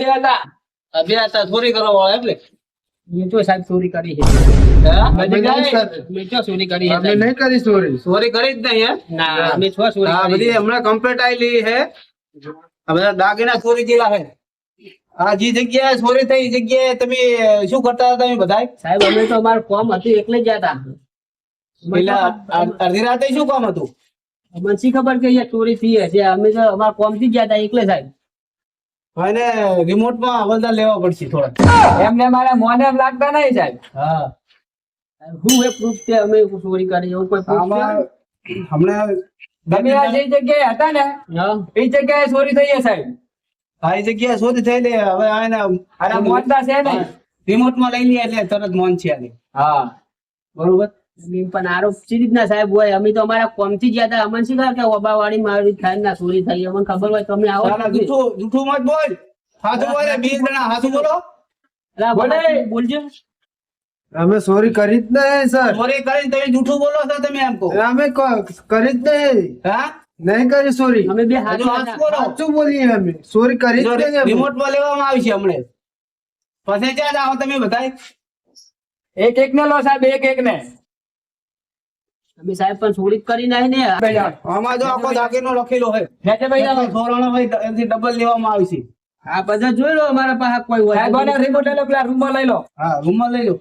બે હતા. બે હતા ચોરી કરવા વાળા એટલે મેં તો સાહેબ ચોરી કરી છે. હા? મેં અમે નહીં તો કરી. મેં તો ચોરી કરી છે અમે સાહેબ. નહીં કરી ચોરી. ચોરી કરી જ નહીં હે ના અમે છો ચોરી હા કરી બધી છે. હમણાં કમ્પ્લેટ આવેલી હે આ બધા દાગીના ચોરી ગયેલા હે આ જે જગ્યાએ ચોરી થઈ એ જગ્યાએ તમે શું કરતા હતા તમે બધા સાહેબ અમે તો અમારું કોમ હતું એટલે જ ગયા હતા. પેલા અડધી રાતે શું કામ હતું મને શી ખબર કે અહીંયા ચોરી થઈ હશે. અમે તો અમારા કોમ થી જ ગયા હતા એટલે સાહેબ. એને રિમોટ માં હવલદાર લેવા પડશે થોડા એમને મારા મોને એમ લાગતા નહીં સાહેબ. હા હું એ પ્રૂફ છે અમે ચોરી કરી એવું કોઈ proof આમાં છે? હમણાં તમે આ જે જગ્યાએ હતા ને હા એ જગ્યાએ ચોરી થઈ છે સાહેબ. આ એ જગ્યાએ શોધ થયેલી હવે આને અને મોનતા છે ને રિમોટ માં લઈ લઈએ એટલે તરત મોન છે આને હા બરોબર. પણ આરોપ સી રીતના સાહેબ હોય અમે તો અમારા કોમ થી ગયા હતા. અમને શી ખબર કે ઓબાવાળી મારી થાય ના ચોરી થઈ અમને ખબર હોય તો અમે આવો સાલા જૂઠું મત બોલ હાથું બોલે 20 જણા હાથું બોલો બોલે બોલજો. અમે ચોરી કરી જ નહીં સર. ચોરી કરીને તમે જૂઠું બોલો છો તમે એમ કહો અમે કરી જ નહીં. હા નહીં કરી ચોરી. અમે બે હજુ હાથ હાથ બોલો સાચું બોલીએ અમે. ચોરી કરી જ નહીં અમે. રિમોટ માં લેવામાં આવશે હમણાં પછી ક્યાં જાઓ તમે બધા એક એક ને લો સાહેબ એક એક ને. અમે સાહેબ પણ ચોરી કરી નહીં ને. આમાં જો આખો દાગીનો લખેલો હોય નેચે ભાઈ આવો. સોરાણો હોય એનાથી ડબલ લેવામાં આવશે આ બધા જોઈ લો અમારા પાસે કોઈ હોય સાહેબ અને રિમોટ લઈ લો પેલા રૂમમાં લઈ લો. હા રૂમમાં લઈ લો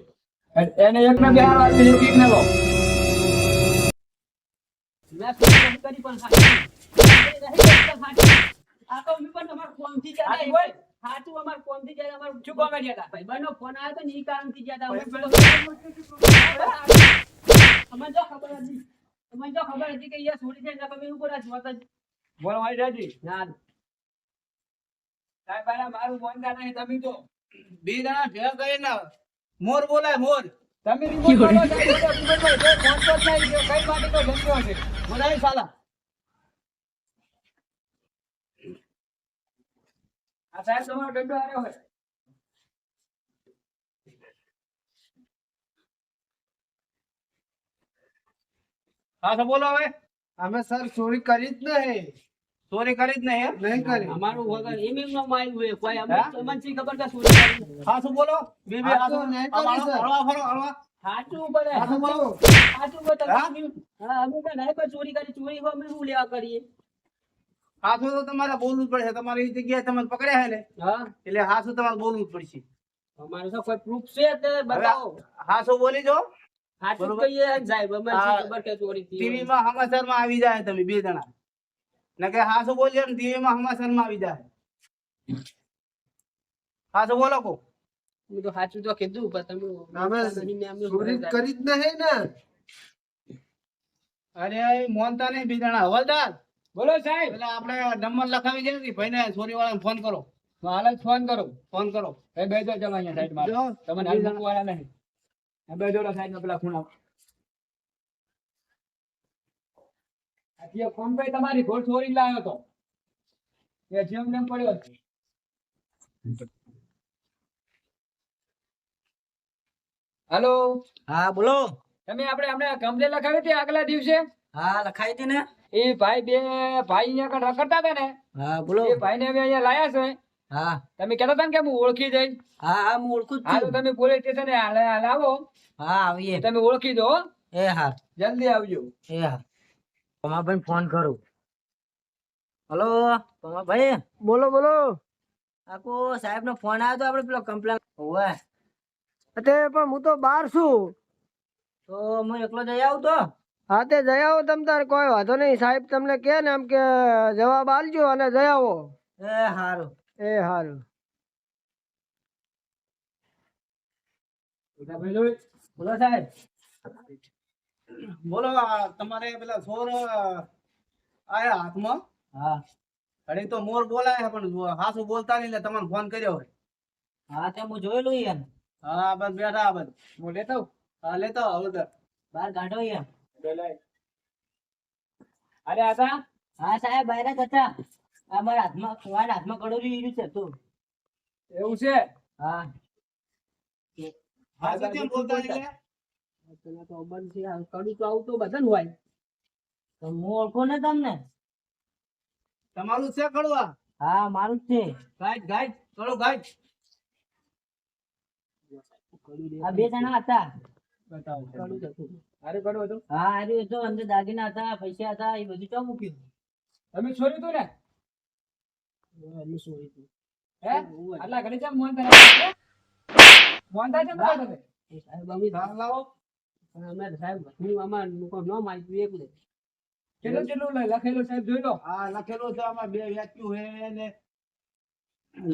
એને એક ને બિહાર વાળી એક ને લો. મેં ચોરી કરી પણ સાચી. આ તો અમે પણ તમારા કોમથી ગયા હતા. સાચું અમારા કોમથી ગયા હતા. અમારું શું કોમે ગયા હતા? ભાઈબંધનો ફોન આવ્યો તો ને ઈ કારણથી ગયા હતા. અમને જો ખબર હતી. અમને જો ખબર હતી કે અહીંયા ચોરી થઈ જાય તમે એવું કરો છો તો બોલો મારી દાદી ના સાહેબ બારા મારું મોનતા નહીં તમે તો બે જણા ભેગા કરીને મોર બોલાય મોર તમે રિમોટ બોલો સાહેબ ફોન તો જ નહીં કઈ માટે તો જમ્યો છે બોલાય સાલા આ સાહેબ તમારો દંડો આવ્યો હોય. હા તો બોલો હવે અમે સર ચોરી કરી જ નહીં. ચોરી કરી જ નહીં એમ નહીં કરી. અમારું વગર એમ નો માર્યું હોય કોઈ હા? અમને શી ખબર કે ચોરી કરી. હા શું બોલો બે બે હા, હાથું તો નહીં આ કરી, વાળો, સર. હળવા ફરો હળવા સાચું પડે હાથું બોલો સાચું પડે હા? હા અમે તો નહીં પણ ચોરી કરી ચોરી અમે શું લેવા કરીએ. હાથું તો તમારે બોલવું જ પડશે તમારી જગ્યાએ તમે પકડ્યા છે ને હા એટલે હાથું તમારે બોલવું જ પડશે અમારે તો કોઈ પ્રૂફ છે તે બતાવો. હાથું બોલી જો સાચું બરોબર. કહીએ સાહેબ અમને શી હા. ખબર કે ચોરી થઈ ટીવી હોય. માં સમાચાર માં આવી જાય તમે બે જણા ને કે હાથું બોલીએ ને ટીવી માં સમાચાર માં આવી જાય હાથું બોલો કો મેં તો સાચું તો કીધું પણ તમે અમે નહીં ને અમને ચોરી બોલતા. કરી જ નહીં ને. અરે મોનતા નહીં બે જણા હવલદાર બોલો સાહેબ એટલે આપણે નંબર લખાવી દે કે ભાઈને ચોરી વાળાને ફોન કરો હાલ જ ફોન કરો. ફોન કરો એ બેજો ચલો અહીંયા સાઈડ માં જો, તમને હાલ મૂકવાના નહીં. આ બેજો સાઈડ માં પેલા ખૂણા. આજે ફોન પે તમારી ઘોડ ચોરી લાવ્યો તો એ જેમ તેમ પડ્યો છે. હાલો હા બોલો. તમે આપણે કમ્પ્લેન લખાવી હતી આગલા દિવસે. હા લખાઈ હતી ને. એ ભાઈ બે ભાઈ અહીંયા કણ રખડતા હતા ને હા બોલો. એ ભાઈને અમે અહીંયા લાયા છે. હા તમે કહેતા હતા ને કે હું ઓળખી જઈશ. હા હા હું ઓળખું જ હા તો છું. તમે પોલીસ સ્ટેશને હાલ આવો. હા આવીએ. તમે ઓળખી દો હો. એ હા જલ્દી આવજો. એ હા. પમાભાઈ ફોન કરું. હલો પમાભાઈ. બોલો બોલો. આકો સાહેબ નો ફોન આવ્યો તો આપણે પેલો કમ્પ્લેન હોવે તે પણ હું તો બહાર છું. તો હું એકલો જઈ આવું તો. હા તે જઈ આવો તમ તારે કોઈ વાંધો નહીં. સાહેબ તમને કહે ને એમ કે જવાબ આલજો અને જઈ આવો. એ હારું. એ હારું. બોલો સાહેબ. બોલો આ તમારે પેલા સોર આયા હાથમાં હા ઘડી તો મોર બોલાય છે પણ હાસુ બોલતા નહીં એટલે તમને ફોન કર્યો હોય હા તે હું જોયેલું યાર. હા બસ બેઠા બસ હું લેતો આવું. હા લેતો હવે બહાર કાઢો યાર. અરે આતા હા સાહેબ બહાર જ હતા. આ મારા હાથમાં કડોરી રહ્યું છે તું. એવું છે. હા હાસુ કેમ બોલતા નહીં લે? પેલા તો બંધ છે. આ કડું તો આવું તો બધાને હોય. તો હું ઓળખું ને તમને. તમારું છે કડવા હા મારું જ છે. ગાઈડ ગાઈડ ચલો ભાઈ આ બે જણા હતા. કડું જ હતું. અરે કડું હતું. હા આર્યું હતું, અંદર દાગીના હતા, પૈસા હતા, એ બધું ચો મૂક્યું. તમે છોર્યું તું ને એમની ચોરી હતી. હે આટલા ઘડી કેમ મોન થાય મોન થાય છે ને તમે એ સાહેબ અમે સાહેબ લાવો પણ અમે સાહેબ બધું આમાં લોકો ન માગ્યું એકલે. કેટલું કેટલું લખેલું સાહેબ જોઈ લો. આ લખેલું છે આમાં 2 વ્યક્તિઓ હે ને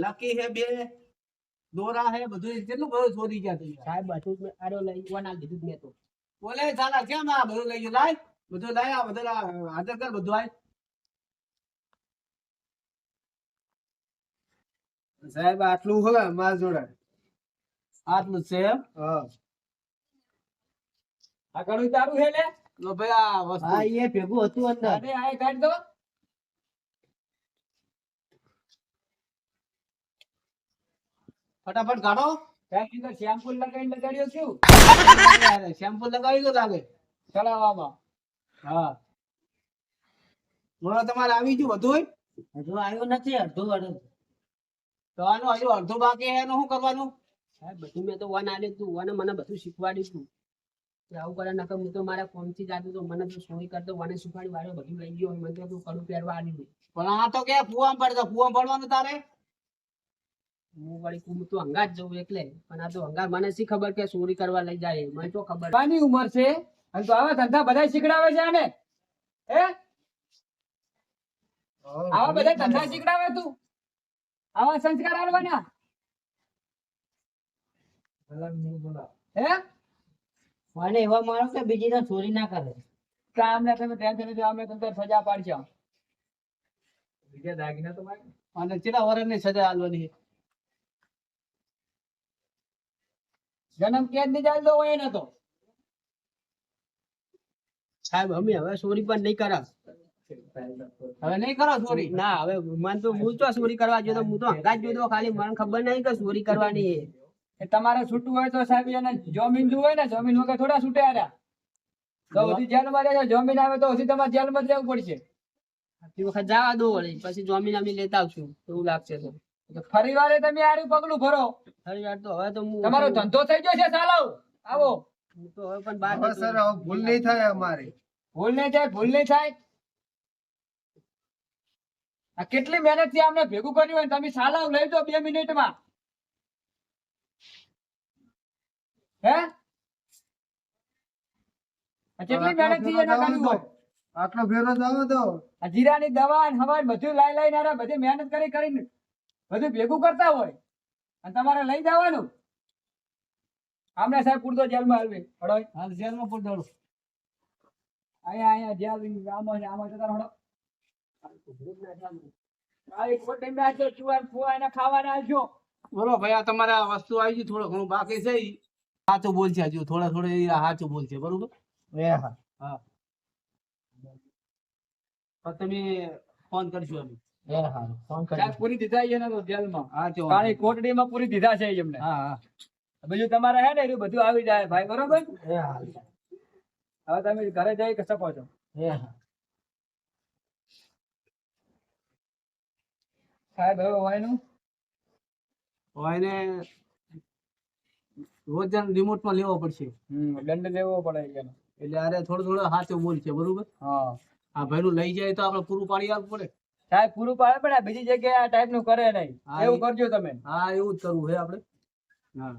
લકી હે 2 દોરા હે બધું કેટલું બધું ચોરી ગયા તમે સાહેબ બધું જ મેં આરો લઈ ના કીધું જ મેં તો. બોલે સાલા કેમ આ બધું લઈ ગયો લાય બધું લાય આ બધું હાજર કર બધું આય સાહેબ આટલું હોય માર જોડે. આટલું જ છે એમ હા આ કડું તારું છે ને લો ભાઈ આ વસ્તુ હા એ ભેગું હતું અંદર. અરે આ કાઢ દો. ફટાફટ કાઢો કાંઈક તો શેમ્પુ લગાડીને લગાડ્યો છું શેમ્પુ લગાવી દો લાગે ચડાવવામાં. હા બોલો તમારે આવી ગયું બધું હજુ આવ્યું નથી, અડધું અડધું. તો આનું હજુ અડધું બાકી હે એનું શું કરવાનું સાહેબ બધું મેં તો વન આલ્યું તું વને મને બધું શીખવાડ્યું તું કે આવું કરે નકર હું તો મારા કોમથી જાતું તો મને તો ચોરી કરતો વને શીખવાડી વાળો બધું લઈ ગયો મને તો તું કડું પહેરવા આવ્યું. પણ આ તો કે ફુવામ પડે તો ફુવામ પડવાનું તારે હું વળી હું તો હંગાત જવું એટલે પણ આ તો હંગાત મને શી ખબર કે ચોરી કરવા લઈ જાય મને તો ખબર. નાની ઉંમર છે અને તો આવા ધંધા બધા શીખડાવે છે આને. હે આવા બધા ધંધા શીખડાવે તું, આવા સંસ્કાર આલવાના. હે મને એવા મારો કે બીજી તો ચોરી ના કરે. કામને તમે ટેન્શન લીધું અમે તમને સજા પાડશો. બીજા દાગીના તો મારે અને કેટલા વર્ષની સજા આલવાની જન્મ કેદ ની ચાલતો હોય ને તો સાહેબ અમે હવે ચોરી પણ નહીં કરા. હવે નહીં કરો ચોરી ના હવે મને તો હું તો ચોરી કરવા ગયો તો હું તો હંગાત ગયો તો ખાલી મને ખબર નહીં કે ચોરી કરવાની છે. એ તમારે છૂટવું હોય તો સાહેબ એને જમીન જોવું હોય ને, જમીન વગર થોડા છૂટે આર્યા તો હજી જેલમાં રહેજો. જમીન આવે તો હજી તમારે જેલમાં જ રહેવું પડશે. આટલી વખત જવા દો વળી પછી જોમીન અમે લેતા આવશું એવું લાગશે તો. તો ફરી વારે તમે આરું પગલું ભરો. ફરી વાર તો હવે તો હું તમારો ધંધો થઈ જશે સાલાવ. આવો હું તો હવે પણ બાર ભૂલ નહીં થાય. ભૂલ નહીં થાય. આ કેટલી મહેનત થી અમને ભેગું કર્યું હોય ને તમે સાલાવ લઈ દો 2 મિનિટમાં. હે આ કેટલી મહેનત થી એને કર્યું હોય. આટલો ફેરો જાવ તો આ જીરાની દવા ને હવા ને બધું લાઈ લઈને આરા બધી મહેનત કરીને બધું ભેગું કરતા હોય અને તમારે લઈ જવાનું. આમને સાહેબ પૂરતો જેલમાં હાલવી હડો. હાલ જેલમાં પૂર દોડો અહીંયા જેલ આમાં જતા હડો. આ એક વખત તમે આજો ચુવાન ફુવા એને ખાવાના આલજો. બોલો ભાઈ આ તમારે આ વસ્તુ આવી ગઈ થોડું ઘણું બાકી છે ઈ સાચું બોલશે હજુ થોડા સાચું બોલશે બરોબર હા પણ તમે ફોન કરજો અમે સાહેબ પૂરી દીધા છે ને તો જેલમાં. હા ચો કાળી કોટડીમાં પૂરી દીધા છે એમને. હા હા બીજું તમારે હે ને એ બધું આવી જાય ભાઈ બરોબર. હવે તમે ઘરે જઈ શકો છો. સાહેબ હવે હોયનું હોય ને રોજ રિમોટમાં લેવો પડશે દંડ લેવો પડે એનો. એટલે અરે થોડું સાચું બોલશે બરોબર હા આ ભાઈનું લઈ જાય તો આપણે પૂરું પાડી આપવું પડે સાહેબ પૂરું પાડે પણ આ બીજી જગ્યાએ આ ટાઈપ નું કરે નહીં. હા, એવું કરજો તમે. હા એવું જ કરવું છે આપણે હા